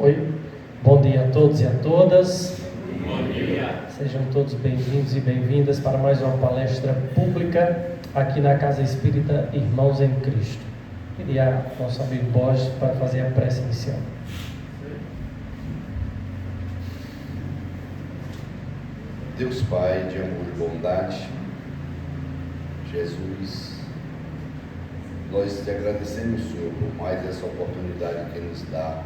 Oi, bom dia a todos e a todas. Bom dia. Sejam todos bem-vindos e bem-vindas para mais uma palestra pública aqui na Casa Espírita Irmãos em Cristo. Queria nosso amigo Borges para fazer a prece inicial. Deus Pai de amor e bondade, Jesus, nós te agradecemos, Senhor, por mais essa oportunidade que nos dá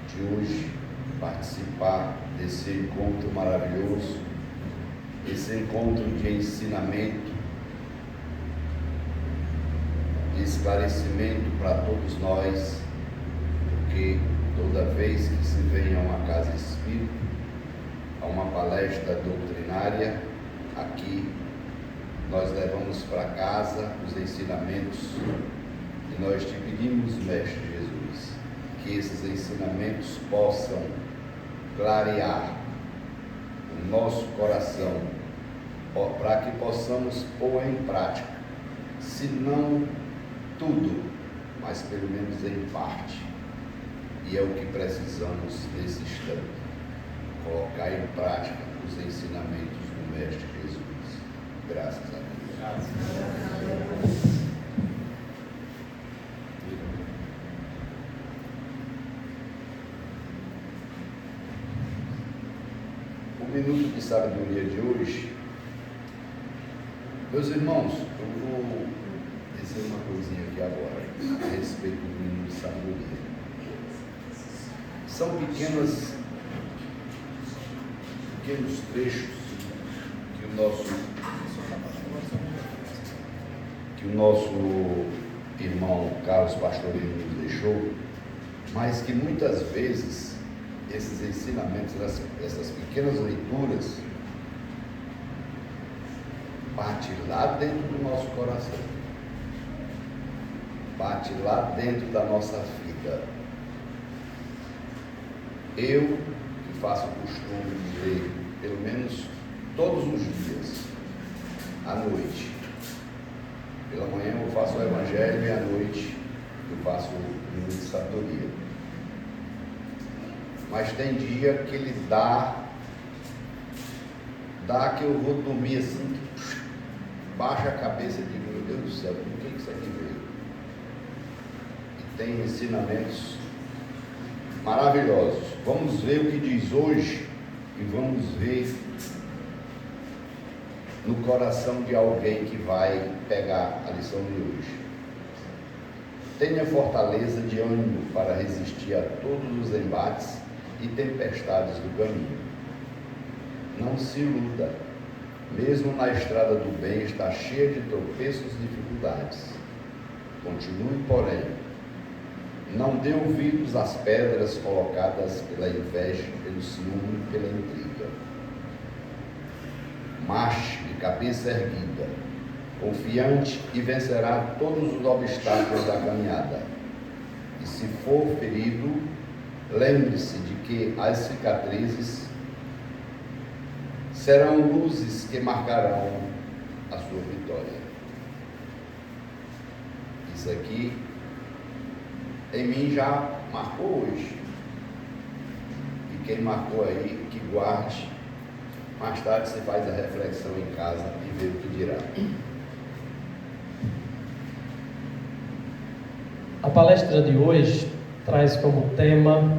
de hoje participar desse encontro maravilhoso, esse encontro de ensinamento, de esclarecimento para todos nós, porque toda vez que se vem a uma casa espírita, a uma palestra doutrinária, aqui nós levamos para casa os ensinamentos e nós te pedimos, Mestre Jesus, que esses ensinamentos possam clarear o nosso coração, para que possamos pôr em prática, se não tudo, mas pelo menos em parte, e é o que precisamos nesse instante, colocar em prática os ensinamentos do Mestre Jesus. Graças a Deus. Graças a Deus. O minuto de sabedoria de hoje, meus irmãos, eu vou dizer uma coisinha aqui agora a respeito do minuto de sabedoria. São pequenos trechos que o nosso irmão Carlos Pastorino nos deixou, mas que muitas vezes esses ensinamentos, essas pequenas leituras, bate lá dentro do nosso coração, bate lá dentro da nossa vida. Eu, que faço o costume de ler, pelo menos todos os dias, à noite. Pela manhã eu faço o Evangelho e à noite eu faço o minuto de sabedoria. Mas tem dia que ele dá que eu vou dormir assim, baixa a cabeça e digo, meu Deus do céu, por que isso aqui veio? E tem ensinamentos maravilhosos. Vamos ver o que diz hoje e vamos ver no coração de alguém que vai pegar a lição de hoje. Tenha fortaleza de ânimo para resistir a todos os embates e tempestades do caminho. Não se iluda, mesmo na estrada do bem está cheia de tropeços e dificuldades. Continue, porém, não dê ouvidos às pedras colocadas pela inveja, pelo ciúme e pela intriga. Marche de cabeça erguida, confiante, e vencerá todos os obstáculos da caminhada. E se for ferido, lembre-se de que as cicatrizes serão luzes que marcarão a sua vitória. Isso aqui em mim já marcou hoje. E quem marcou aí, que guarde. Mais tarde você faz a reflexão em casa e vê o que dirá. A palestra de hoje traz como tema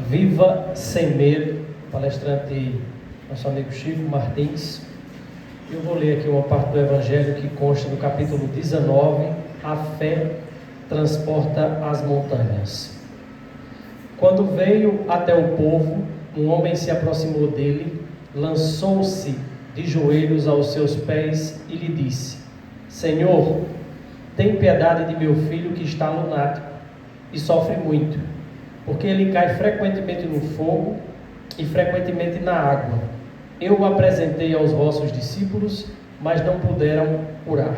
Viva Sem Medo, palestrante nosso amigo Chico Martins. Eu vou ler aqui uma parte do Evangelho que consta no capítulo 19, a fé transporta as montanhas. Quando veio até o povo, um homem se aproximou dele, lançou-se de joelhos aos seus pés e lhe disse: Senhor, tem piedade de meu filho que está lunático e sofre muito, porque ele cai frequentemente no fogo e frequentemente na água. Eu o apresentei aos vossos discípulos, mas não puderam curar.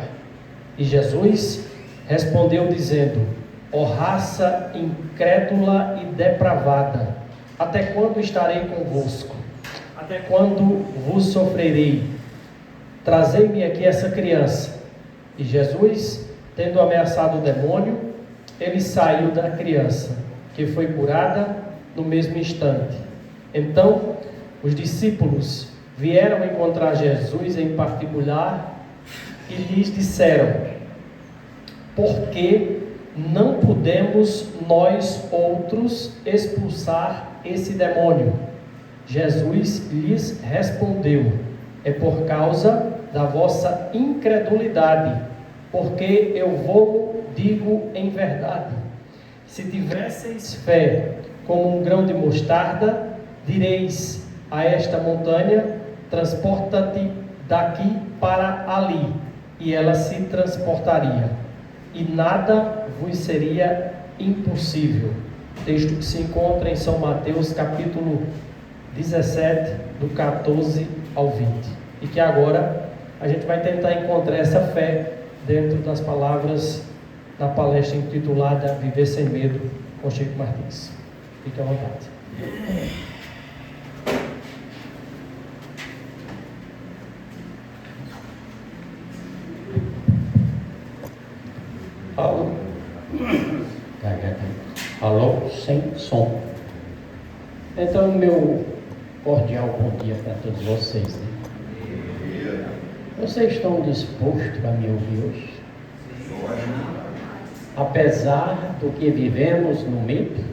E Jesus respondeu dizendo: ó raça incrédula e depravada, até quando estarei convosco? Até quando vos sofrerei? Trazei-me aqui essa criança. E Jesus, tendo ameaçado o demônio, ele saiu da criança, que foi curada no mesmo instante. Então, os discípulos vieram encontrar Jesus em particular e lhes disseram: por que não podemos nós outros expulsar esse demônio? Jesus lhes respondeu: é por causa da vossa incredulidade, porque eu vos digo em verdade, se tivesseis fé como um grão de mostarda, direis a esta montanha: transporta-te daqui para ali, e ela se transportaria, e nada vos seria impossível. Texto que se encontra em São Mateus capítulo 17, do 14 ao 20. E que agora a gente vai tentar encontrar essa fé dentro das palavras da palestra intitulada Viver Sem Medo, com Chico Martins. Fique à vontade. Alô? Alô? Sem som. Então, meu cordial bom dia para todos vocês. Né? Vocês estão dispostos a me ouvir hoje? Apesar do que vivemos no medo?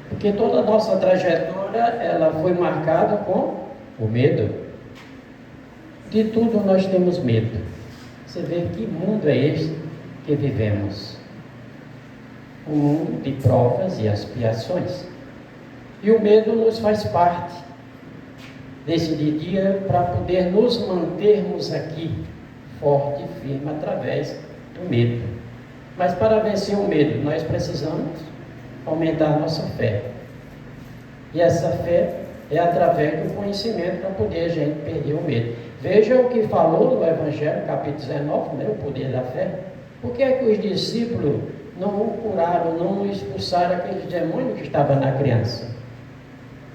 Porque toda a nossa trajetória, ela foi marcada com o medo. De tudo nós temos medo. Você vê que mundo é este que vivemos? Um mundo de provas e expiações. E o medo nos faz parte desse dia para poder nos mantermos aqui, forte e firme, através do medo. Mas para vencer o medo, nós precisamos aumentar a nossa fé. E essa fé é através do conhecimento para poder a gente perder o medo. Veja o que falou no Evangelho, capítulo 19, né, o poder da fé. Por que é que os discípulos não curaram, não expulsaram aqueles demônios que estavam na criança?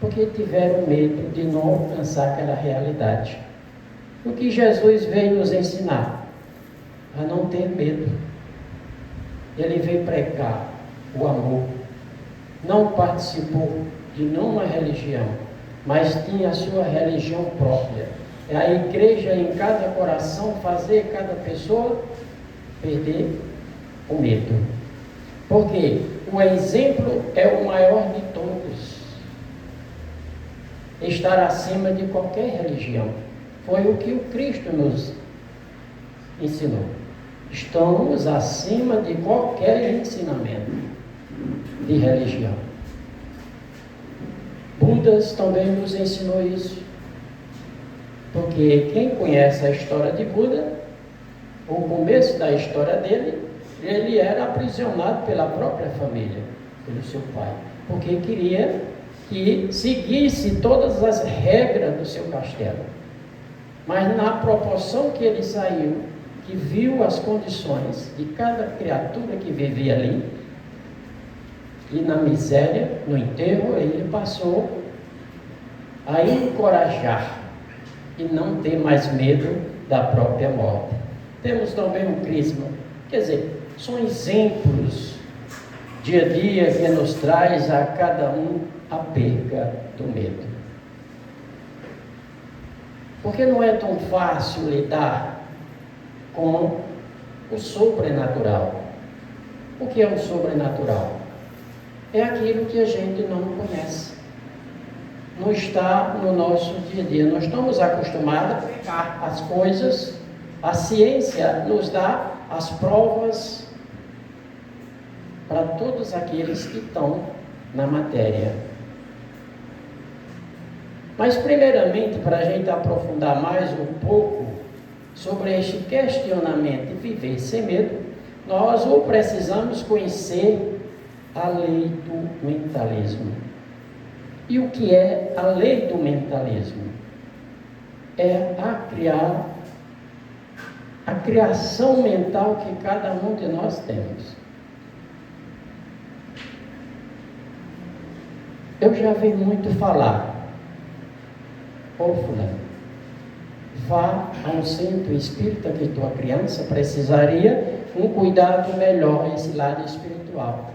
Porque tiveram medo de não alcançar aquela realidade. O que Jesus veio nos ensinar? A não ter medo. Ele veio pregar o amor. Não participou de nenhuma religião, mas tinha a sua religião própria. É a igreja em cada coração fazer cada pessoa perder o medo. Porque o exemplo é o maior de todos. Estar acima de qualquer religião. Foi o que o Cristo nos ensinou. Estamos acima de qualquer ensinamento de religião. Budas também nos ensinou isso. Porque quem conhece a história de Buda, o começo da história dele, ele era aprisionado pela própria família, pelo seu pai, porque queria que seguisse todas as regras do seu castelo. Mas na proporção que ele saiu, que viu as condições de cada criatura que vivia ali, e na miséria, no enterro, ele passou a encorajar e não ter mais medo da própria morte. Temos também o Crisma, quer dizer, são exemplos dia a dia que nos traz a cada um a perca do medo. Porque não é tão fácil lidar com o sobrenatural. O que é o sobrenatural? É aquilo que a gente não conhece. Não está no nosso dia a dia. Nós estamos acostumados a pegar as coisas, a ciência nos dá as provas para todos aqueles que estão na matéria. Mas primeiramente, para a gente aprofundar mais um pouco sobre este questionamento de viver sem medo, nós ou precisamos conhecer a lei do mentalismo. E o que é a lei do mentalismo? É a criação mental que cada um de nós temos. Eu já vi muito falar: ô fulano, vá a um centro espírita que tua criança precisaria um cuidado melhor a esse lado espiritual.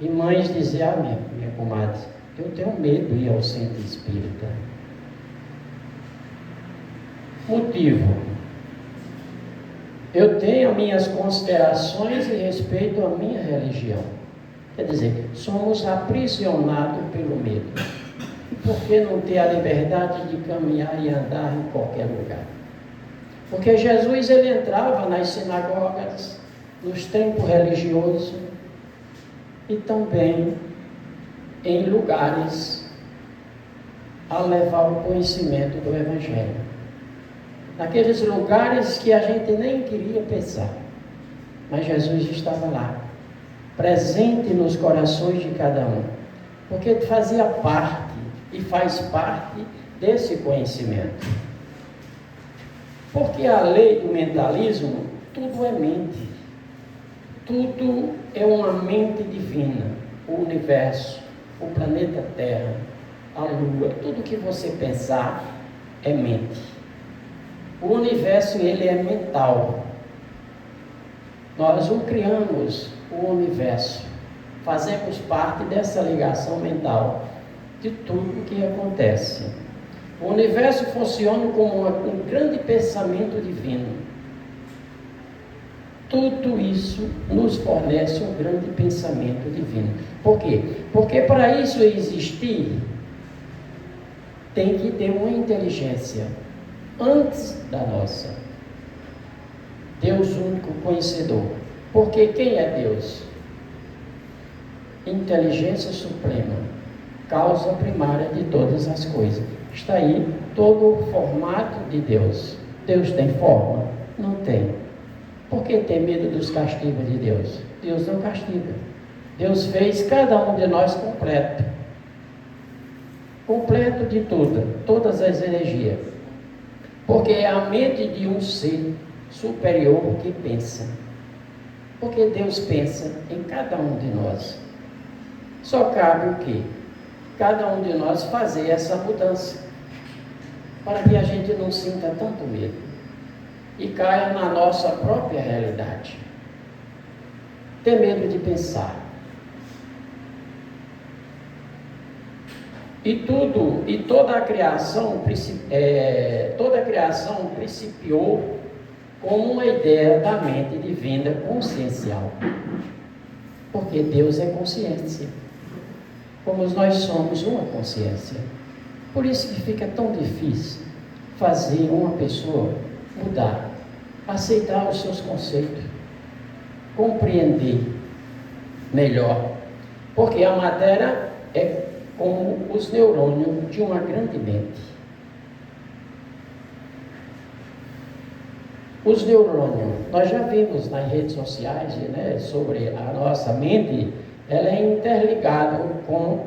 E mães dizem, minha comadre, eu tenho medo de ir ao centro espírita. Motivo: eu tenho minhas considerações e respeito à minha religião. Quer dizer, somos aprisionados pelo medo. E por que não ter a liberdade de caminhar e andar em qualquer lugar? Porque Jesus, ele entrava nas sinagogas, nos templos religiosos e também em lugares a levar o conhecimento do Evangelho. Naqueles lugares que a gente nem queria pensar, mas Jesus estava lá, presente nos corações de cada um, porque fazia parte e faz parte desse conhecimento. Porque a lei do mentalismo, tudo é mente, tudo é uma mente divina, o universo, o planeta Terra, a Lua, tudo que você pensar é mente. O universo, ele é mental. Nós o criamos, o universo. Fazemos parte dessa ligação mental de tudo que acontece. O universo funciona como um grande pensamento divino. Tudo isso nos fornece um grande pensamento divino. Por quê? Porque para isso existir, tem que ter uma inteligência antes da nossa. Deus único conhecedor. Porque quem é Deus? Inteligência suprema, causa primária de todas as coisas. Está aí todo o formato de Deus. Deus tem forma? Não tem. Por que ter medo dos castigos de Deus? Deus não castiga. Deus fez cada um de nós completo. Completo de tudo, todas as energias. Porque é a mente de um ser superior que pensa. Porque Deus pensa em cada um de nós. Só cabe o quê? Cada um de nós fazer essa mudança, para que a gente não sinta tanto medo e caia na nossa própria realidade. Ter medo de pensar. Toda a criação principiou como uma ideia da mente divina consciencial. Porque Deus é consciência. Como nós somos uma consciência. Por isso que fica tão difícil fazer uma pessoa mudar, aceitar os seus conceitos, compreender melhor. Porque a matéria é como os neurônios de uma grande mente. Os neurônios, nós já vimos nas redes sociais, né, sobre a nossa mente, ela é interligada,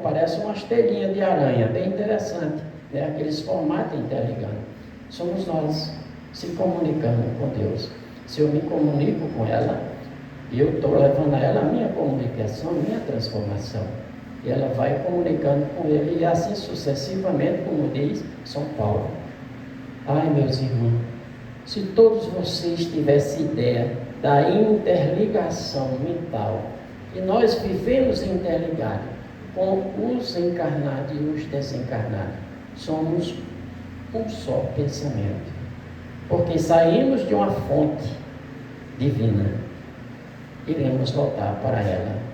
parece uma telinhas de aranha, bem interessante, né, aqueles formatos interligando. Somos nós se comunicando com Deus. Se eu me comunico com ela, eu estou levando a ela a minha comunicação, a minha transformação. E ela vai comunicando com ele, e assim sucessivamente, como diz São Paulo. Ai, meus irmãos, se todos vocês tivessem ideia da interligação mental, e nós vivemos interligados com os encarnados e os desencarnados, somos um só pensamento, porque saímos de uma fonte divina, iremos voltar para ela.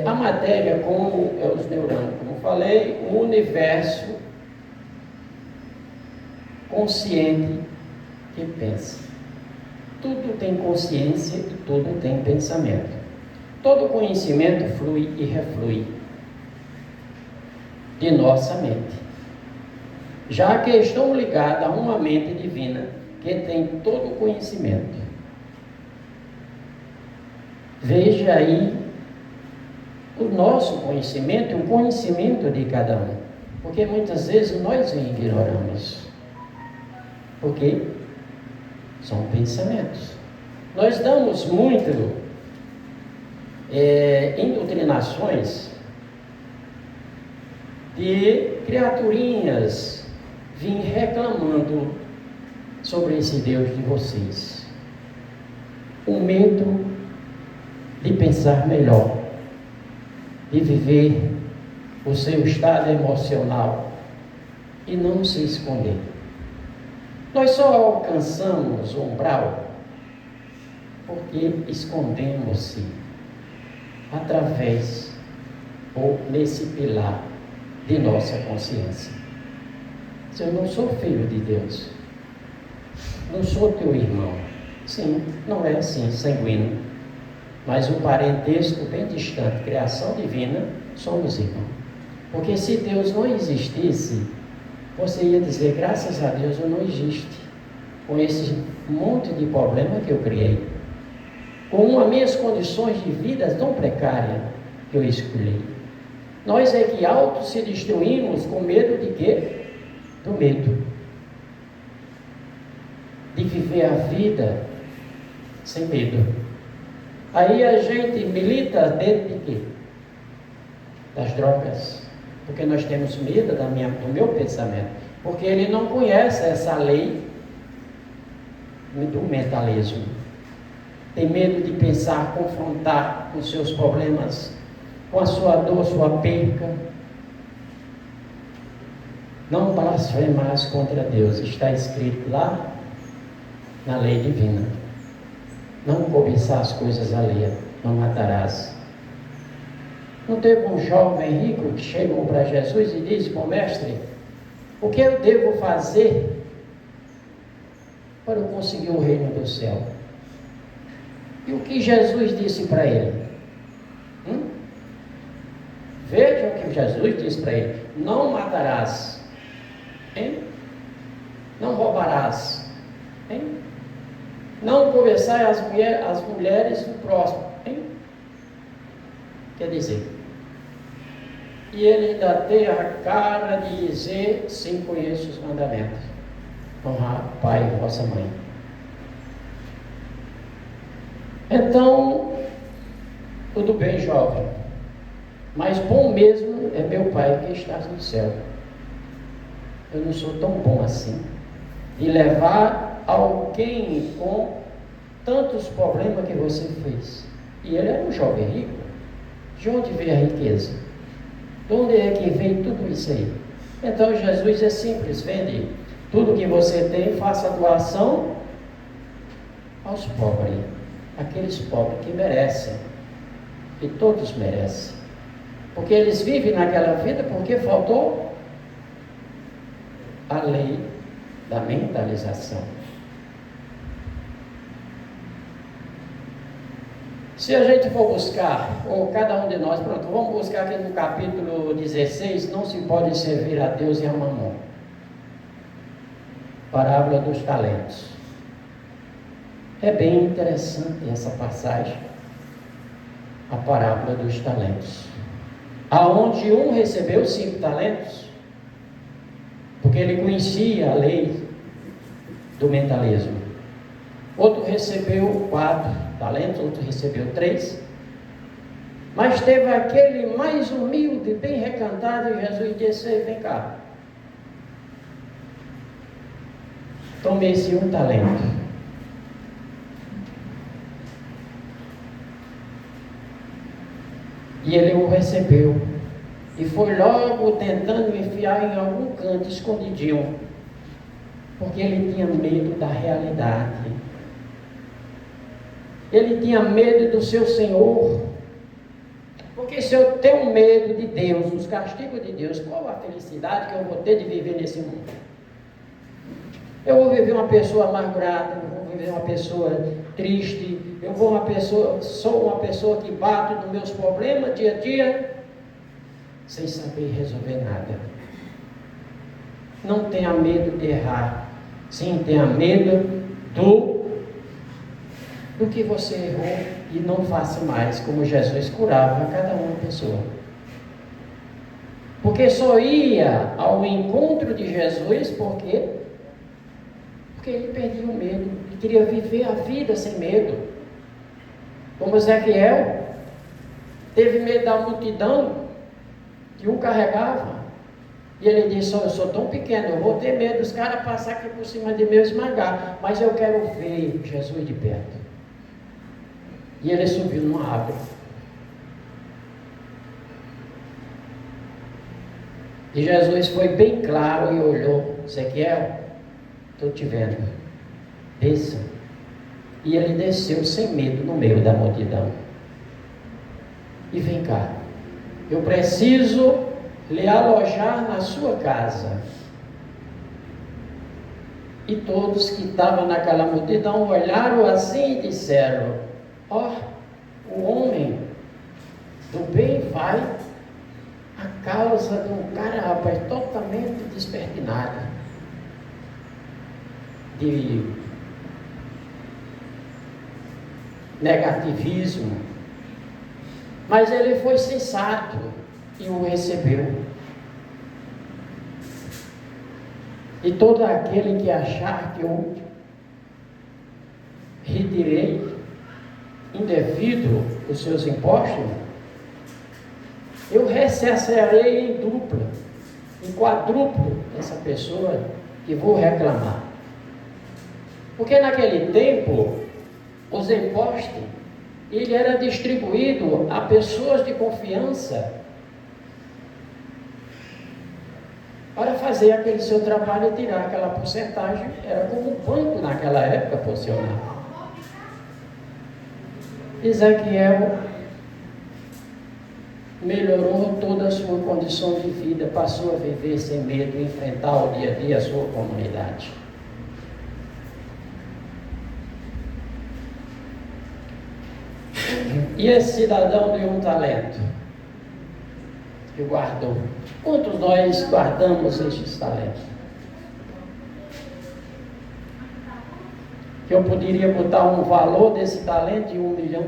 A matéria, como os neurônios, como falei, o universo consciente que pensa. Tudo tem consciência e tudo tem pensamento. Todo conhecimento flui e reflui de nossa mente. Já que estão ligados a uma mente divina que tem todo o conhecimento. Veja aí o nosso conhecimento e o conhecimento de cada um. Porque muitas vezes nós ignoramos. Porque são pensamentos. Nós damos muito doutrinações de criaturinhas vim reclamando sobre esse Deus de vocês. o medo de pensar melhor, de viver o seu estado emocional e não se esconder. Nós só alcançamos o umbral porque escondemos-se através ou nesse pilar de nossa consciência. Se eu não sou filho de Deus, não sou teu irmão, sim, não é assim, sanguíneo, mas o parentesco bem distante, criação divina, somos irmãos. Porque se Deus não existisse, você ia dizer, graças a Deus eu não existe, com esse monte de problema que eu criei, com as minhas condições de vida tão precárias que eu escolhi. Nós é que auto se destruímos com medo de quê? Do medo de viver a vida sem medo. Aí a gente milita dentro de quê? Das drogas, porque nós temos medo do meu pensamento, porque ele não conhece essa lei do mentalismo, tem medo de pensar, confrontar com seus problemas, com a sua dor, sua perca. Não blasfemarás contra Deus, está escrito lá na lei divina. Não cobiçar as coisas alheias, não matarás. Não teve um jovem rico que chegou para Jesus e disse, bom mestre, o que eu devo fazer para eu conseguir o reino do céu? E o que Jesus disse para ele? Veja o que Jesus disse para ele: não matarás, hein? Não roubarás, hein? Não cobiçar as mulheres do próximo, hein? Quer dizer, e ele ainda tem a cara de dizer, sim, conheço os mandamentos: honrar pai e vossa mãe. Então, tudo bem, jovem, mas bom mesmo é meu pai que está no céu. Eu não sou tão bom assim de levar alguém com tantos problemas que você fez. E ele era um jovem rico. De onde veio a riqueza? De onde é que veio tudo isso aí? Então Jesus é simples: vende tudo que você tem, faça doação aos pobres, aqueles pobres que merecem, que todos merecem, porque eles vivem naquela vida porque faltou a lei da mentalização. Se a gente for buscar, ou cada um de nós, pronto, vamos buscar aqui no capítulo 16, não se pode servir a Deus e a mamão. Parábola dos talentos. É bem interessante essa passagem, a parábola dos talentos, aonde um recebeu 5 talentos, porque ele conhecia a lei do mentalismo. Outro recebeu 4 talentos, outro recebeu 3. Mas teve aquele mais humilde, bem recantado, e Jesus disse: vem cá, tome esse 1 talento. E ele o recebeu, e foi logo tentando enfiar em algum canto, escondidinho, porque ele tinha medo da realidade. Ele tinha medo do seu Senhor. Porque se eu tenho medo de Deus, dos castigos de Deus, qual a felicidade que eu vou ter de viver nesse mundo? Eu vou viver uma pessoa amargurada, eu vou viver uma pessoa triste, sou uma pessoa que bato nos meus problemas dia a dia, sem saber resolver nada. Não tenha medo de errar, sim, tenha medo do que você errou e não faça mais, como Jesus curava cada uma pessoa. Porque só ia ao encontro de Jesus porque ele perdia o medo e queria viver a vida sem medo. Como Ezequiel teve medo da multidão que o carregava, e ele disse: eu sou tão pequeno, eu vou ter medo dos caras passar aqui por cima de mim e esmagar, mas eu quero ver Jesus de perto. E ele subiu numa árvore. E Jesus foi bem claro e olhou: Ezequiel, estou te vendo, desça. E ele desceu sem medo no meio da multidão. E vem cá, eu preciso lhe alojar na sua casa. E todos que estavam naquela multidão olharam assim e disseram: ó, o homem do bem vai a causa de um cara, rapaz, totalmente despertinado, de negativismo. Mas ele foi sensato e o recebeu. E todo aquele que achar que eu retirei indevido os seus impostos, eu ressarcirei em dupla, em quadruplo essa pessoa que vou reclamar. Porque naquele tempo, os impostos, ele era distribuído a pessoas de confiança para fazer aquele seu trabalho e tirar aquela porcentagem. Era como o banco naquela época funcionava. Ezequiel melhorou toda a sua condição de vida, passou a viver sem medo, enfrentar o dia a dia a sua comunidade. E esse cidadão de um talento que guardou. Quantos nós guardamos estes talentos? Que eu poderia botar um valor desse talento em $1 milhão.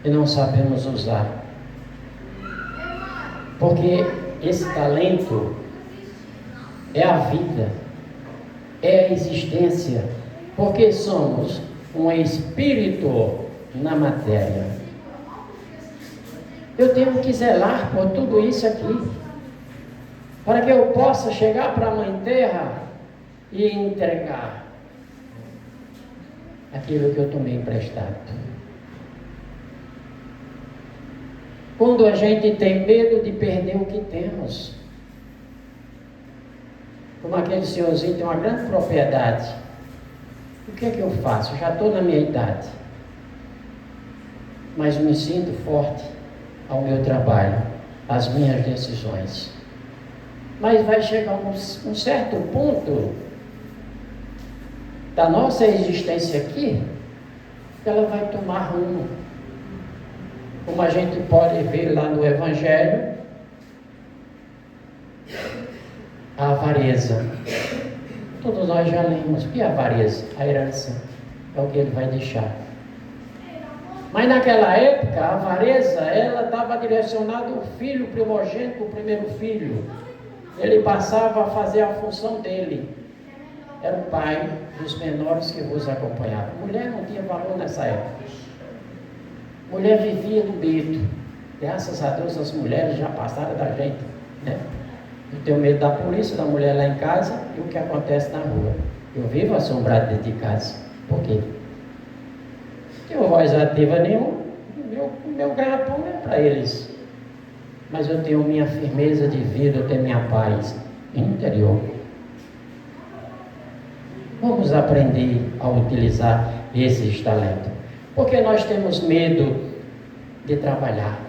E não sabemos usar. Porque esse talento é a vida, é a existência. Porque somos um espírito na matéria. Eu tenho que zelar por tudo isso aqui, para que eu possa chegar para a Mãe Terra e entregar aquilo que eu tomei emprestado. Quando a gente tem medo de perder o que temos, como aquele senhorzinho tem uma grande propriedade, o que é que eu faço? Eu já estou na minha idade, mas me sinto forte ao meu trabalho, às minhas decisões. Mas vai chegar um certo ponto da nossa existência aqui, que ela vai tomar rumo. Como a gente pode ver lá no Evangelho, a avareza. Todos nós já lemos. O que é a avareza? A herança. É o que ele vai deixar. Mas naquela época, a avareza, ela estava direcionada ao filho primogênito, o primeiro filho. Ele passava a fazer a função dele. Era o pai dos menores que vos acompanhavam. Mulher não tinha valor nessa época. Mulher vivia do medo. Graças a Deus as mulheres já passaram da gente, né? Eu tenho medo da polícia, da mulher lá em casa e o que acontece na rua. Eu vivo assombrado dentro de casa. Por quê? Não tenho voz ativa nenhuma. Meu ganha-pão não é para eles. Mas eu tenho minha firmeza de vida, eu tenho minha paz interior. Vamos aprender a utilizar esses talentos. Porque nós temos medo de trabalhar.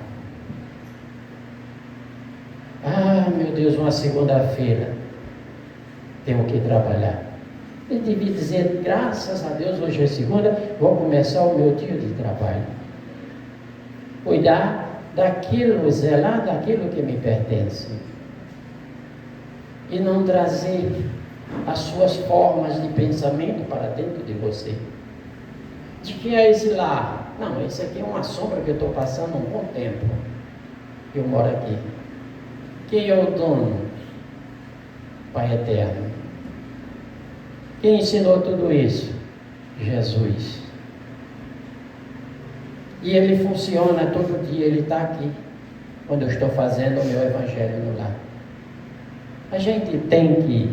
Ah, meu Deus, uma segunda-feira tenho que trabalhar. Eu devia dizer, graças a Deus, hoje é segunda, vou começar o meu dia de trabalho. Cuidar daquilo, zelar daquilo que me pertence. E não trazer as suas formas de pensamento para dentro de você. De que é esse lar? Não, esse aqui é uma sombra que eu estou passando um bom tempo. Eu moro aqui. Quem é o dono? Pai Eterno. Quem ensinou tudo isso? Jesus. E ele funciona todo dia, ele está aqui, quando eu estou fazendo o meu evangelho no lar. A gente tem que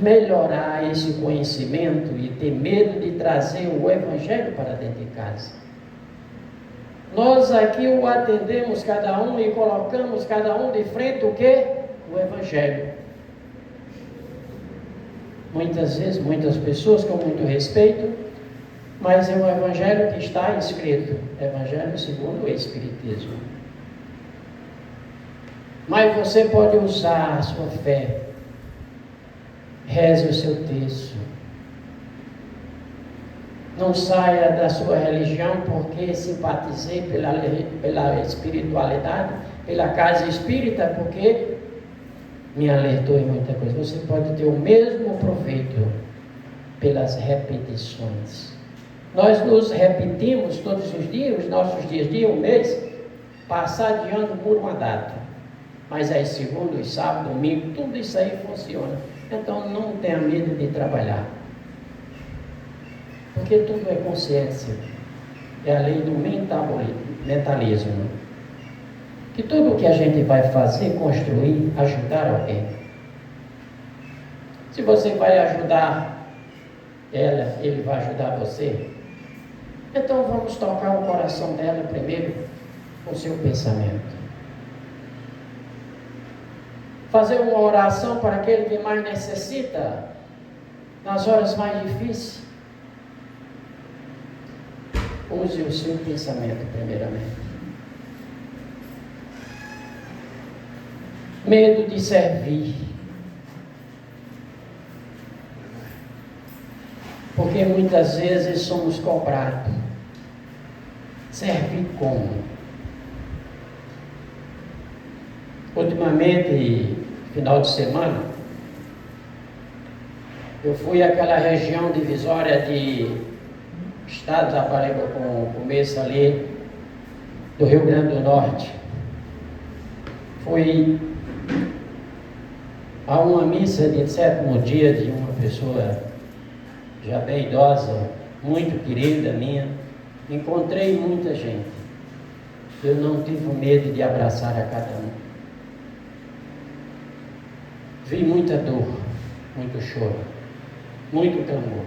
melhorar esse conhecimento e ter medo de trazer o Evangelho para dentro de casa. Nós aqui o atendemos cada um e colocamos cada um de frente o quê? O Evangelho. Muitas vezes, muitas pessoas com muito respeito, mas é o Evangelho que está escrito, Evangelho segundo o Espiritismo. Mas você pode usar a sua fé, reze o seu texto, não saia da sua religião porque simpatizei pela espiritualidade, pela casa espírita, porque me alertou em muita coisa. Você pode ter o mesmo proveito pelas repetições. Nós nos repetimos todos os dias, os nossos dias, dia, um mês, passar de ano por uma data. Mas aí segundo, sábado, domingo, tudo isso aí funciona. Então não tenha medo de trabalhar. Porque tudo é consciência. É a lei do mentalismo. Que tudo o que a gente vai fazer, construir, ajudar alguém. Se você vai ajudar ela, ele vai ajudar você. Então vamos tocar o coração dela primeiro com o seu pensamento. Fazer uma oração para aquele que mais necessita, nas horas mais difíceis. Use o seu pensamento primeiramente. Medo de servir. Porque muitas vezes somos cobrados. Servir como? Ultimamente, final de semana, eu fui àquela região divisória de estado da Paraíba com o começo ali do Rio Grande do Norte. Fui a uma missa de 7º dia de uma pessoa já bem idosa, muito querida minha. Encontrei muita gente. Eu não tive medo de abraçar a cada um. Vi muita dor, muito choro, muito clamor.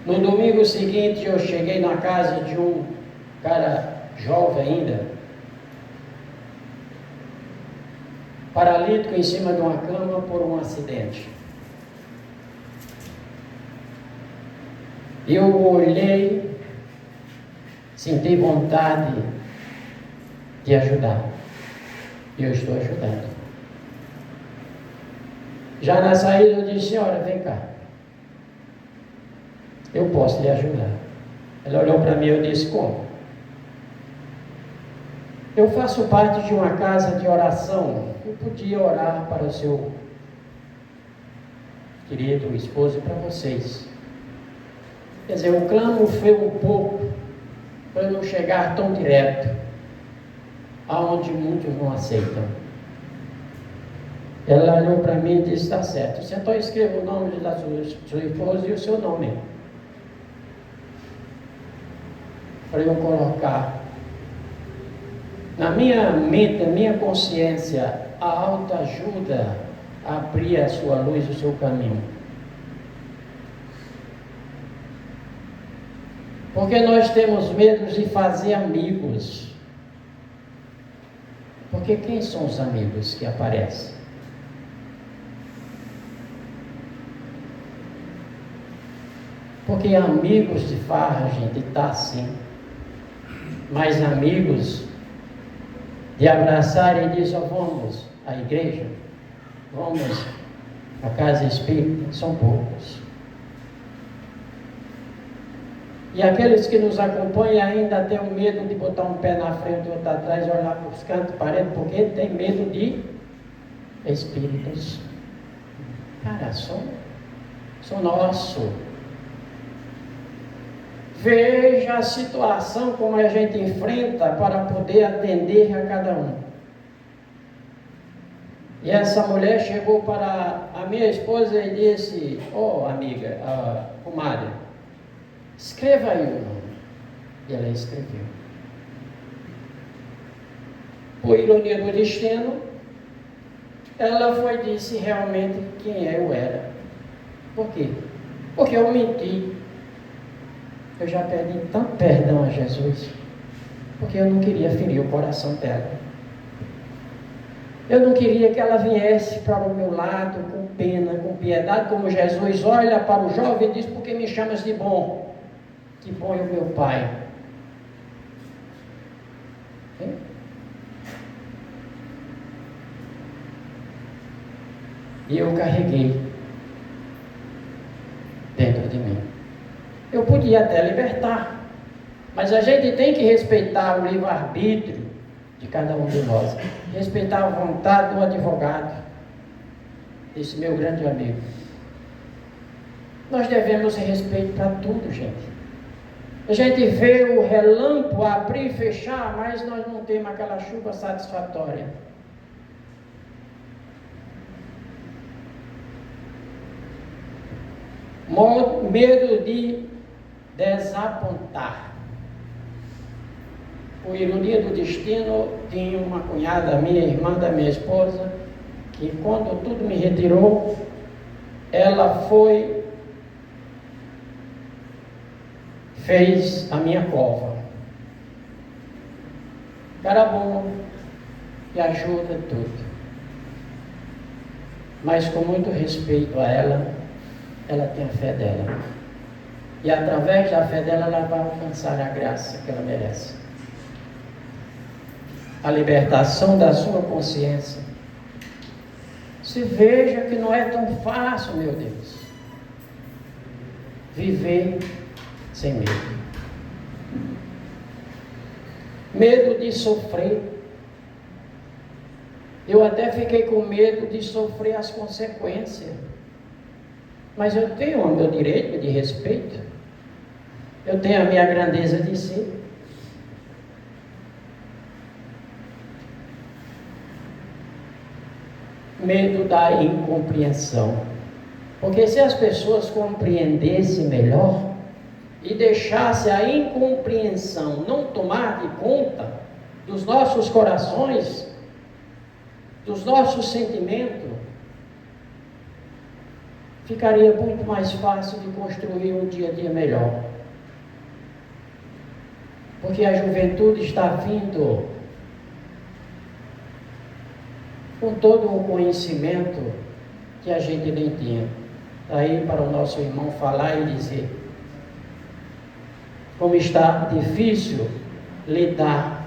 No domingo seguinte eu cheguei na casa de um cara jovem ainda, paralítico em cima de uma cama por um acidente. Eu olhei, senti vontade de ajudar. E eu estou ajudando. Já na saída eu disse: senhora, vem cá. Eu posso lhe ajudar. Ela olhou para mim e eu disse: como? Eu faço parte de uma casa de oração. Eu podia orar para o seu querido esposo e para vocês. Quer dizer, o clamo foi um pouco para eu não chegar tão direto, aonde muitos não aceitam. Ela olhou para mim e disse: está certo. Você então escreva o nome da sua esposa e o seu nome, para eu colocar na minha mente, na minha consciência, a autoajuda a abrir a sua luz, o seu caminho. Porque nós temos medo de fazer amigos. Porque quem são os amigos que aparecem? Porque amigos de farra, a gente está assim. Mas amigos de abraçar e dizer: oh, vamos à igreja, vamos à casa espírita, são poucos. E aqueles que nos acompanham ainda têm o medo de botar um pé na frente e outro atrás, olhar para os cantos, parede, porque tem medo de espíritos. Cara, sou nosso. Veja a situação como a gente enfrenta para poder atender a cada um. E essa mulher chegou para a minha esposa e disse: oh, amiga, comadre, escreva aí o nome. E ela escreveu. Por ironia do destino, ela foi e disse realmente quem eu era. Por quê? Porque eu menti. Eu já pedi tanto perdão a Jesus, porque eu não queria ferir o coração dela. Eu não queria que ela viesse para o meu lado com pena, com piedade, como Jesus olha para o jovem e diz: por que me chamas de bom? Que bom é o meu Pai. Hein? E eu carreguei dentro de mim. Eu podia até libertar, mas a gente tem que respeitar o livre-arbítrio de cada um de nós, respeitar a vontade do advogado, esse meu grande amigo. Nós devemos respeito para tudo, gente. A gente vê o relâmpago abrir e fechar, mas nós não temos aquela chuva satisfatória. Medo de desapontar. Por ironia do destino, tinha uma cunhada minha, irmã da minha esposa, que quando tudo me retirou, ela fez a minha cova. Cara bom e ajuda tudo. Mas com muito respeito a ela tem a fé dela. E através da fé dela, ela vai alcançar a graça que ela merece. A libertação da sua consciência. Se veja que não é tão fácil, meu Deus, viver sem medo. Medo de sofrer. Eu até fiquei com medo de sofrer as consequências. Mas eu tenho o meu direito de respeito. Eu tenho a minha grandeza de ser. Medo da incompreensão. Porque se as pessoas compreendessem melhor e deixassem a incompreensão não tomar de conta dos nossos corações, dos nossos sentimentos, ficaria muito mais fácil de construir um dia a dia melhor. Porque a juventude está vindo com todo o conhecimento que a gente nem tinha. Daí para o nosso irmão falar e dizer como está difícil lidar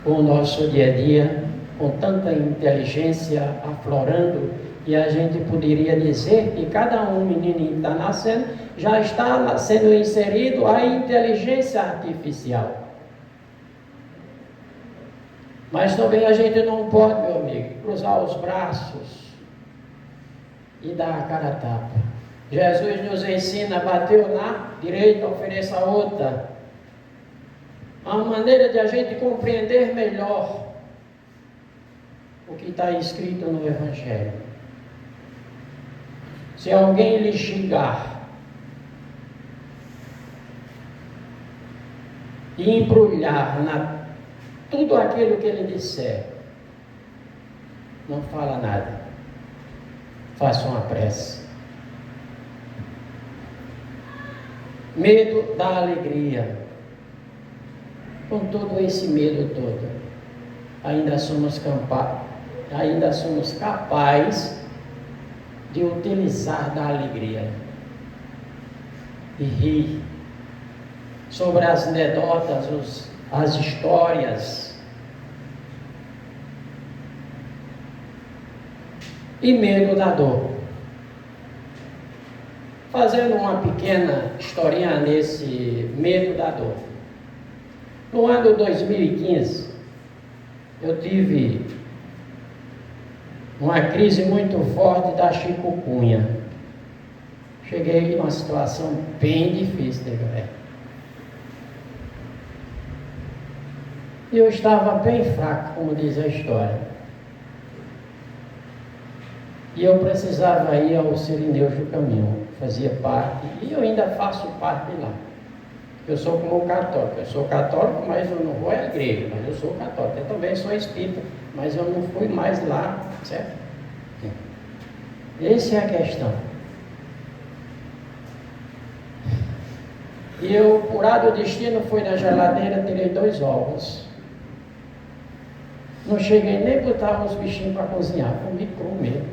com o nosso dia a dia, com tanta inteligência aflorando, e a gente poderia dizer que cada menino que está nascendo, já está sendo inserido a inteligência artificial. Mas também a gente não pode, meu amigo, cruzar os braços e dar a cara a tapa. Jesus nos ensina: bateu na direita, ofereça a outra. Uma maneira de a gente compreender melhor o que está escrito no Evangelho. Se alguém lhe xingar e embrulhar tudo aquilo que ele disser, não fala nada. Faça uma prece. Medo da alegria. Com todo esse medo todo, ainda somos capazes de utilizar da alegria e rir sobre as anedotas, as histórias. E medo da dor. Fazendo uma pequena historinha nesse medo da dor. No ano 2015, eu tive uma crise muito forte da chikungunya. Cheguei numa situação bem difícil, galera. E eu estava bem fraco, como diz a história. E eu precisava ir ao Sirineus do Caminho, fazia parte, e eu ainda faço parte lá. Eu sou como católico. Eu sou católico, mas eu não vou à igreja, mas eu sou católico. Eu também sou espírita, mas eu não fui mais lá, certo? Essa é a questão. E eu, por do destino, fui na geladeira, tirei 2 ovos. Não cheguei nem a botar uns bichinhos para cozinhar, comi cru mesmo.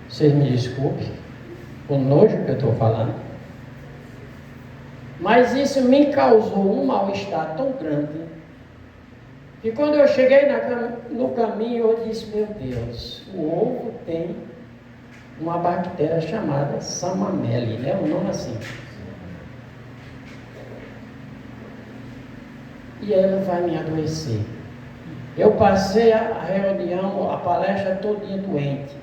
Vocês me desculpem o nojo que eu estou falando. Mas isso me causou um mal-estar tão grande, que quando eu cheguei no caminho, eu disse, meu Deus, o ovo tem uma bactéria chamada Samamele, né? O nome assim. E ela vai me adoecer. Eu passei a reunião, a palestra todinha doente.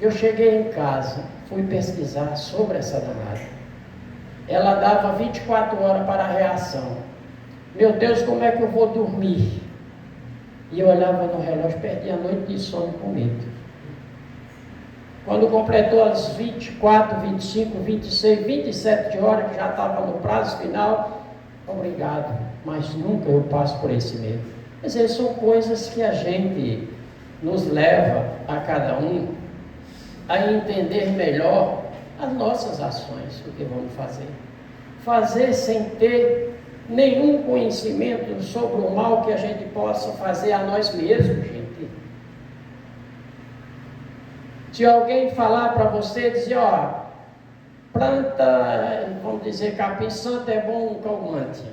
Eu cheguei em casa, fui pesquisar sobre essa danada. Ela dava 24 horas para a reação. Meu Deus, como é que eu vou dormir? E eu olhava no relógio, perdi a noite de sono com medo. Quando completou as 24, 25, 26, 27 horas, que já estava no prazo final, obrigado, mas nunca eu passo por esse medo. Quer dizer, são coisas que a gente nos leva a cada um a entender melhor as nossas ações, o que vamos fazer. Fazer sem ter nenhum conhecimento sobre o mal que a gente possa fazer a nós mesmos, gente. Se alguém falar para você, dizer, ó, planta, vamos dizer, capim-santo é bom um calmante.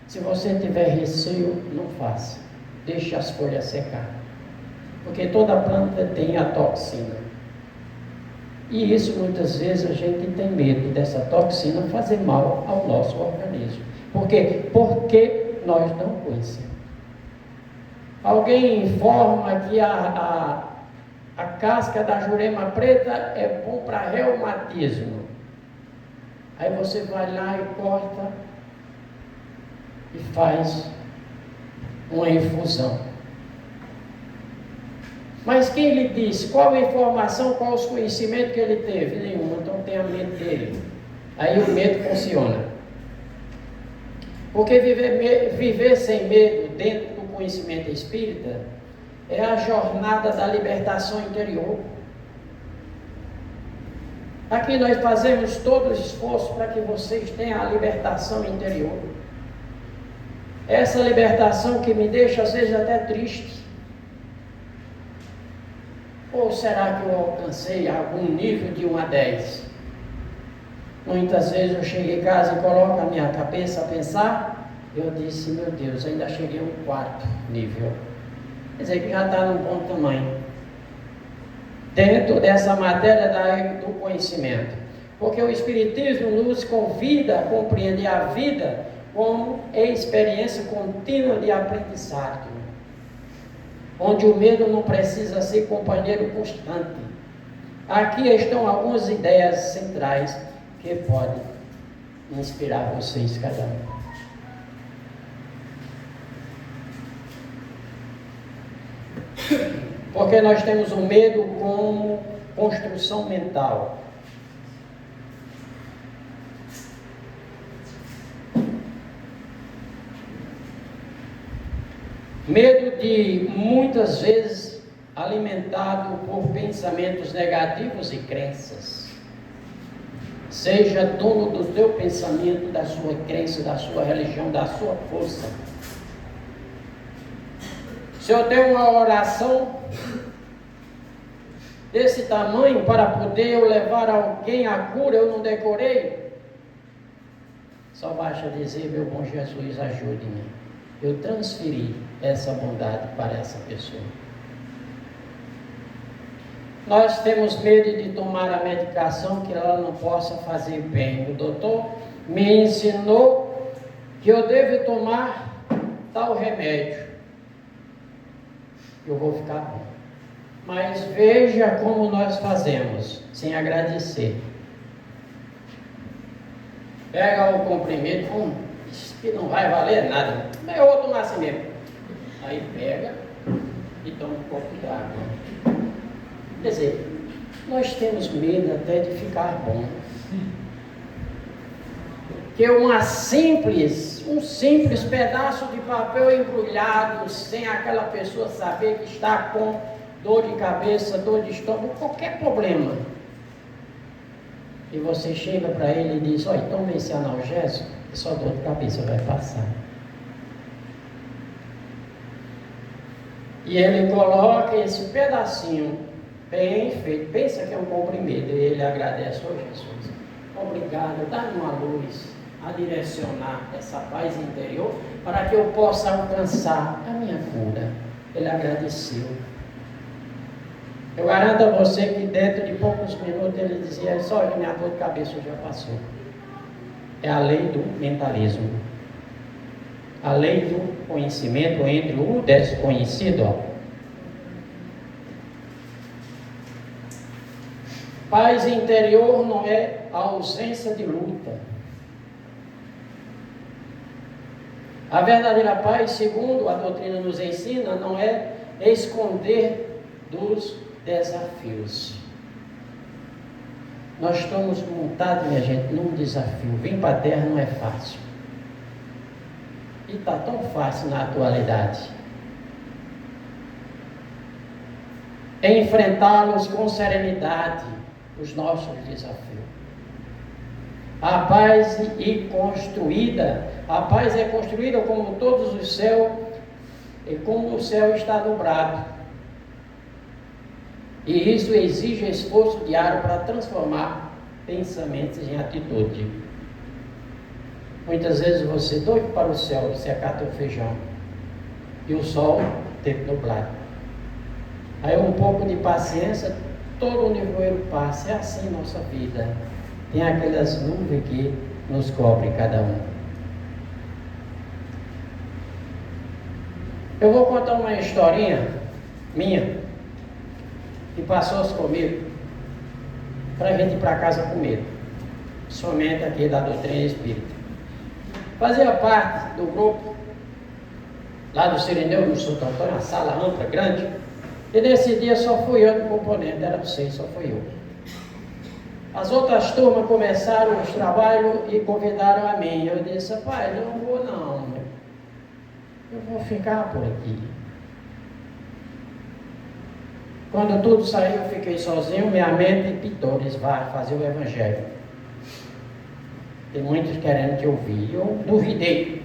Se você tiver receio, não faça. Deixe as folhas secar. Porque toda planta tem a toxina. E isso muitas vezes a gente tem medo dessa toxina fazer mal ao nosso organismo. Por quê? Porque nós não conhecemos. Alguém informa que a casca da jurema preta é bom para reumatismo. Aí você vai lá e corta e faz uma infusão. Mas quem lhe disse? Qual a informação, qual os conhecimentos que ele teve? Nenhum, então tenha medo dele. Aí o medo funciona. Porque viver sem medo dentro do conhecimento espírita é a jornada da libertação interior. Aqui nós fazemos todo o esforço para que vocês tenham a libertação interior. Essa libertação que me deixa às vezes até triste. Ou será que eu alcancei algum nível de 1 a 10? Muitas vezes eu cheguei em casa e coloco a minha cabeça a pensar, eu disse, meu Deus, ainda cheguei a um 4 nível. Quer dizer que já está num bom tamanho. Dentro dessa matéria do conhecimento. Porque o Espiritismo nos convida a compreender a vida como experiência contínua de aprendizado. Onde o medo não precisa ser companheiro constante. Aqui estão algumas ideias centrais que podem inspirar vocês cada um. Porque nós temos o medo como construção mental. Medo de, muitas vezes, alimentado por pensamentos negativos e crenças. Seja dono do seu pensamento, da sua crença, da sua religião, da sua força. Se eu tenho uma oração desse tamanho para poder eu levar alguém à cura, eu não decorei, só basta dizer, meu bom Jesus, ajude-me. Eu transferi essa bondade para essa pessoa. Nós temos medo de tomar a medicação que ela não possa fazer bem. O doutor me ensinou que eu devo tomar tal remédio. Eu vou ficar bom. Mas veja como nós fazemos, sem agradecer. Pega o comprimido, que não vai valer nada. Eu vou tomar assim mesmo. Aí pega e toma um pouco de água. Quer dizer, nós temos medo até de ficar bom. que um simples pedaço de papel embrulhado, sem aquela pessoa saber que está com dor de cabeça, dor de estômago, qualquer problema. E você chega para ele e diz: olha, tome esse analgésico, e sua dor de cabeça vai passar. E ele coloca esse pedacinho bem feito, pensa que é um comprimido, e ele agradece: ô Jesus, obrigado, dá-me uma luz a direcionar essa paz interior para que eu possa alcançar a minha cura. Ele agradeceu. Eu garanto a você que dentro de poucos minutos ele dizia: só que minha dor de cabeça já passou. É a lei do mentalismo, a lei do conhecimento entre o desconhecido. Paz interior não é a ausência de luta. A verdadeira paz, segundo a doutrina nos ensina, não é esconder dos desafios. Nós estamos montados, minha gente, num desafio. Vir para a terra não é fácil. E está tão fácil na atualidade. Enfrentá-los com serenidade, os nossos desafios. A paz é construída como todos os céus, e como o céu está nublado. E isso exige esforço diário para transformar pensamentos em atitude. Muitas vezes você doido para o céu secar teu feijão e o sol tempo nublado. Aí um pouco de paciência, todo o nevoeiro passa. É assim nossa vida. Tem aquelas nuvens que nos cobrem cada um. Eu vou contar uma historinha minha que passou-se comigo para a gente ir para casa comigo, somente aqui da doutrina espírita. Fazia parte do grupo lá do Sirineu, no Santo Antônio, uma sala ampla, grande, e nesse dia só fui eu do componente, era vocês, só fui eu. As outras turmas começaram os trabalhos e convidaram a mim. Eu disse: pai, não vou não, eu vou ficar por aqui. Quando tudo saiu, eu fiquei sozinho, minha mente pitou, disse: vai fazer o evangelho. Tem muitos querendo te ouvir. Eu duvidei.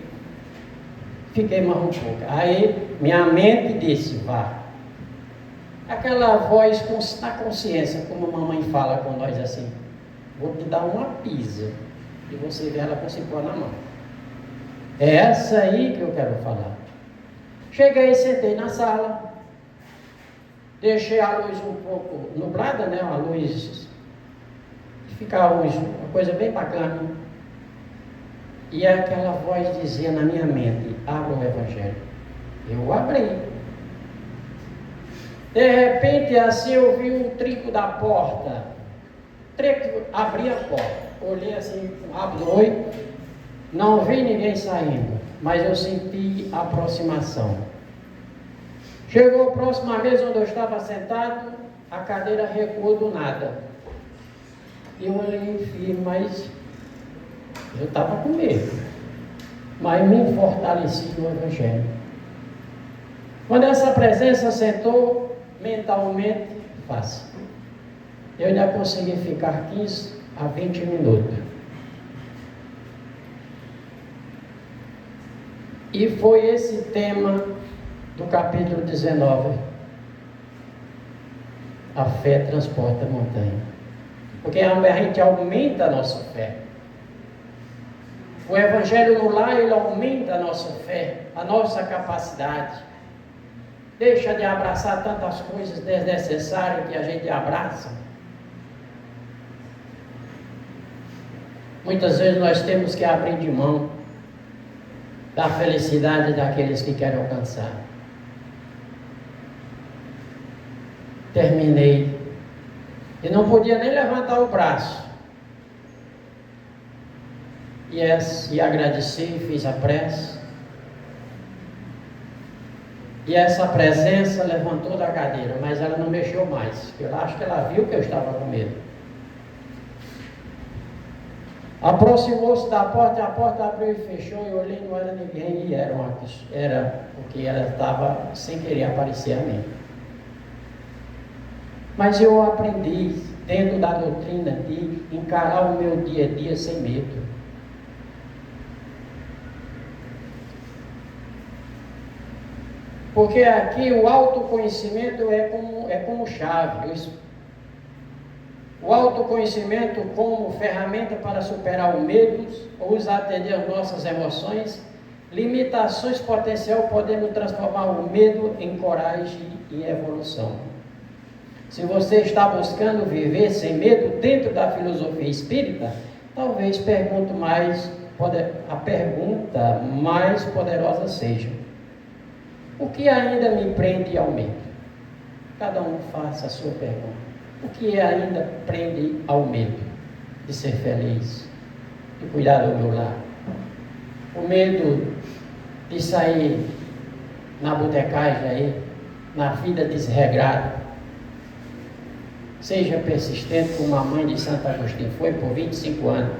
Fiquei mais um pouco. Aí minha mente disse: vá. Aquela voz na consciência, como a mamãe fala com nós assim: vou te dar uma pisa e você vê ela com cipó na mão. É essa aí que eu quero falar. Cheguei, sentei na sala, deixei a luz um pouco nublada, né? Uma luz que ficava uma coisa bem bacana. E aquela voz dizia na minha mente: abra o evangelho. Eu abri. De repente, assim, eu vi um trinco da porta. Abri a porta. Olhei assim, com o rabo do olho. Não vi ninguém saindo, mas eu senti a aproximação. Chegou a próxima vez onde eu estava sentado, a cadeira recuou do nada. E eu olhei firme, mas eu estava com medo. Mas me fortaleci no evangelho. Quando essa presença sentou, mentalmente, fácil. Eu ainda consegui ficar 15 a 20 minutos. E foi esse tema do capítulo 19. A fé transporta a montanha. Porque a gente aumenta a nossa fé. O evangelho no lar, ele aumenta a nossa fé, a nossa capacidade. Deixa de abraçar tantas coisas desnecessárias que a gente abraça. Muitas vezes nós temos que abrir de mão da felicidade daqueles que querem alcançar. Terminei. E não podia nem levantar o braço. E agradeci, fiz a prece. E essa presença levantou da cadeira, mas ela não mexeu mais. Eu acho que ela viu que eu estava com medo. Aproximou-se da porta, a porta abriu e fechou, e olhei, não era ninguém, e era porque ela estava sem querer aparecer a mim. Mas eu aprendi, dentro da doutrina, de encarar o meu dia a dia sem medo. Porque aqui o autoconhecimento é como chave. O autoconhecimento como ferramenta para superar o medo, ou atender às nossas emoções, limitações potencial, podendo transformar o medo em coragem e evolução. Se você está buscando viver sem medo dentro da filosofia espírita, talvez a pergunta mais poderosa seja: o que ainda me prende ao medo? Cada um faça a sua pergunta. O que ainda prende ao medo de ser feliz, de cuidar do meu lar? O medo de sair na botecagem aí, na vida desregrada. Seja persistente como a mãe de Santo Agostinho foi por 25 anos.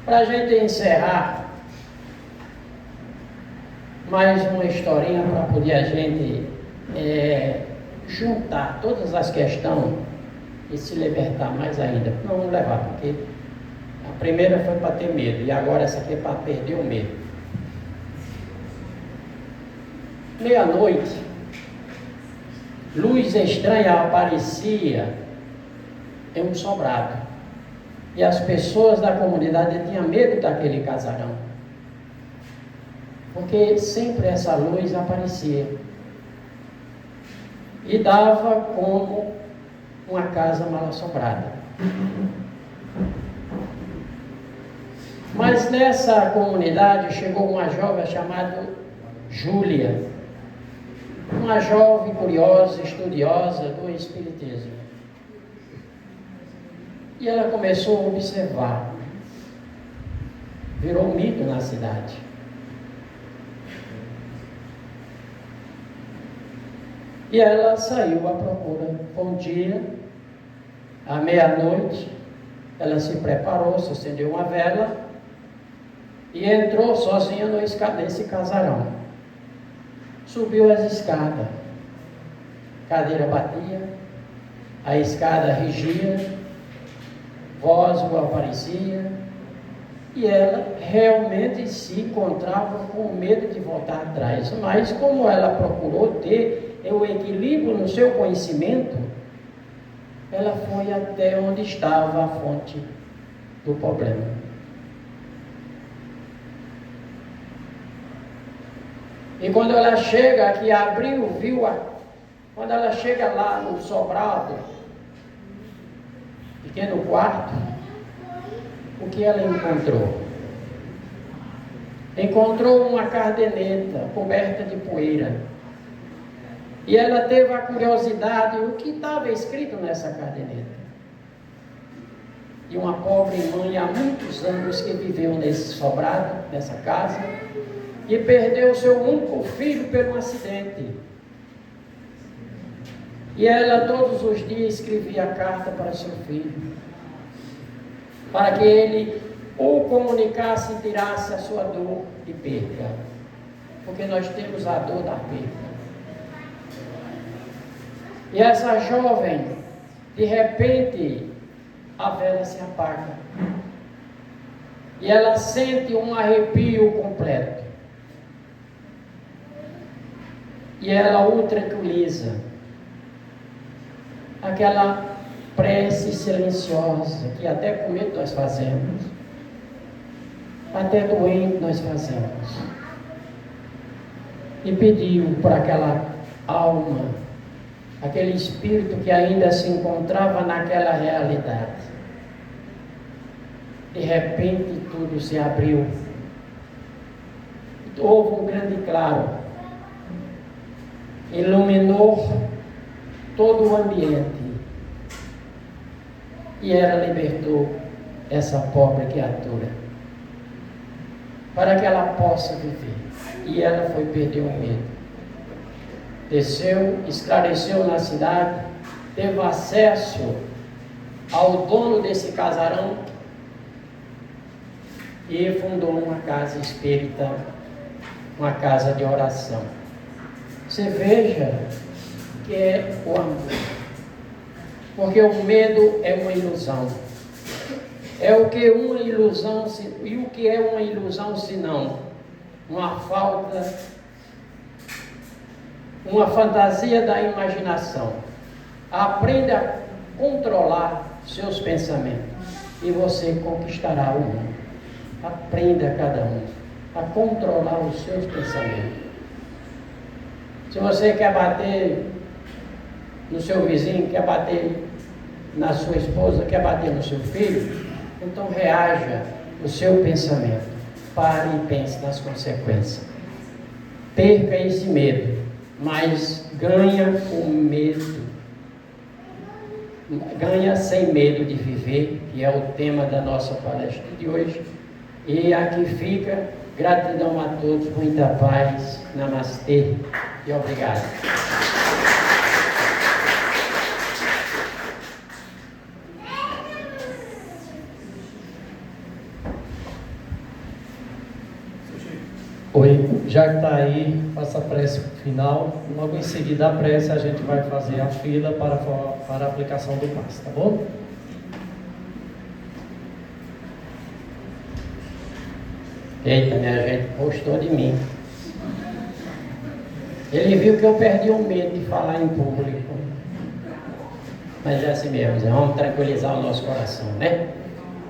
Para a gente encerrar, mais uma historinha para poder a gente juntar todas as questões e se libertar mais ainda. Não vamos levar, porque a primeira foi para ter medo, e agora essa aqui é para perder o medo. Meia-noite, luz estranha aparecia em um sobrado, e as pessoas da comunidade tinham medo daquele casarão, porque sempre essa luz aparecia e dava como uma casa mal assombrada. Mas nessa comunidade chegou uma jovem chamada Júlia, uma jovem curiosa, estudiosa do Espiritismo. E ela começou a observar, virou mito na cidade. E ela saiu à procura. Um dia, à meia-noite, ela se preparou, se acendeu uma vela e entrou sozinha nesse casarão. Subiu as escadas, cadeira batia, a escada rigia, voz aparecia, e ela realmente se encontrava com medo de voltar atrás. Mas como ela procurou ter o equilíbrio no seu conhecimento, ela foi até onde estava a fonte do problema. E quando ela chega aqui, abriu, quando ela chega lá no sobrado, pequeno quarto, o que ela encontrou? Encontrou uma caderneta coberta de poeira. E ela teve a curiosidade, o que estava escrito nessa caderneta? E uma pobre mãe, há muitos anos que viveu nesse sobrado, nessa casa, e perdeu seu único filho pelo acidente. E ela todos os dias escrevia carta para seu filho, para que ele ou comunicasse e tirasse a sua dor de perda, porque nós temos a dor da perda. E essa jovem, de repente, a vela se apaga. E ela sente um arrepio completo. E ela o tranquiliza. Aquela prece silenciosa, que até com medo nós fazemos. Até doente nós fazemos. E pediu para aquela alma, aquele espírito que ainda se encontrava naquela realidade. De repente tudo se abriu. Houve um grande claro. Iluminou todo o ambiente. E ela libertou essa pobre criatura, para que ela possa viver. E ela foi perder o medo. Desceu, esclareceu na cidade, teve acesso ao dono desse casarão e fundou uma casa espírita, uma casa de oração. Você veja que é o amor, porque o medo é uma ilusão. É o que uma ilusão, e o que é uma ilusão senão uma falta, uma fantasia da imaginação. Aprenda a controlar seus pensamentos e você conquistará o mundo. Aprenda cada um a controlar os seus pensamentos. Se você quer bater no seu vizinho, quer bater na sua esposa, quer bater no seu filho, então reaja o seu pensamento. Pare e pense nas consequências. Perca esse medo, mas ganha o medo. Ganha sem medo de viver, que é o tema da nossa palestra de hoje. E aqui fica, gratidão a todos, muita paz, namastê e obrigado. Oi, já que está aí, faça a prece final. Logo em seguida da prece, a gente vai fazer a fila para a aplicação do passe, tá bom? Eita, minha gente gostou de mim. Ele viu que eu perdi o medo de falar em público. Mas é assim mesmo, vamos tranquilizar o nosso coração, né?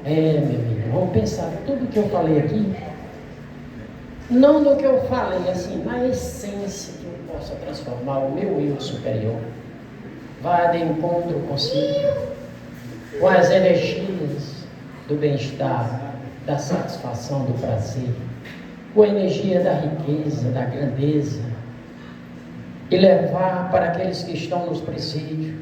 Meu amigo, vamos pensar tudo que eu falei aqui. Não no que eu falei, assim, na essência que eu possa transformar o meu eu superior. Vá de encontro consigo, com as energias do bem-estar, da satisfação, do prazer, com a energia da riqueza, da grandeza, e levar para aqueles que estão nos presídios,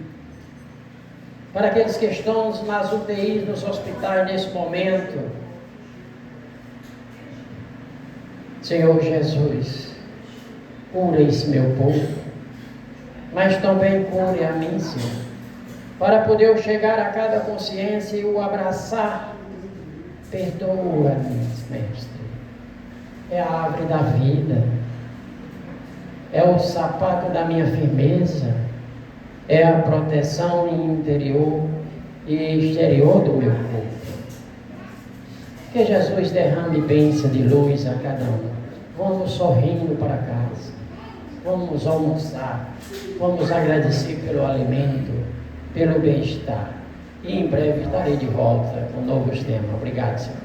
para aqueles que estão nas UTIs, nos hospitais nesse momento. Senhor Jesus, cura esse meu povo, mas também cure a mim, Senhor, para poder eu chegar a cada consciência e o abraçar. Perdoa-me, Mestre. É a árvore da vida, é o sapato da minha firmeza, é a proteção interior e exterior do meu corpo. Que Jesus derrame bênção de luz a cada um. Vamos sorrindo para casa, vamos almoçar, vamos agradecer pelo alimento, pelo bem-estar. E em breve estarei de volta com novos temas. Obrigado, Senhor.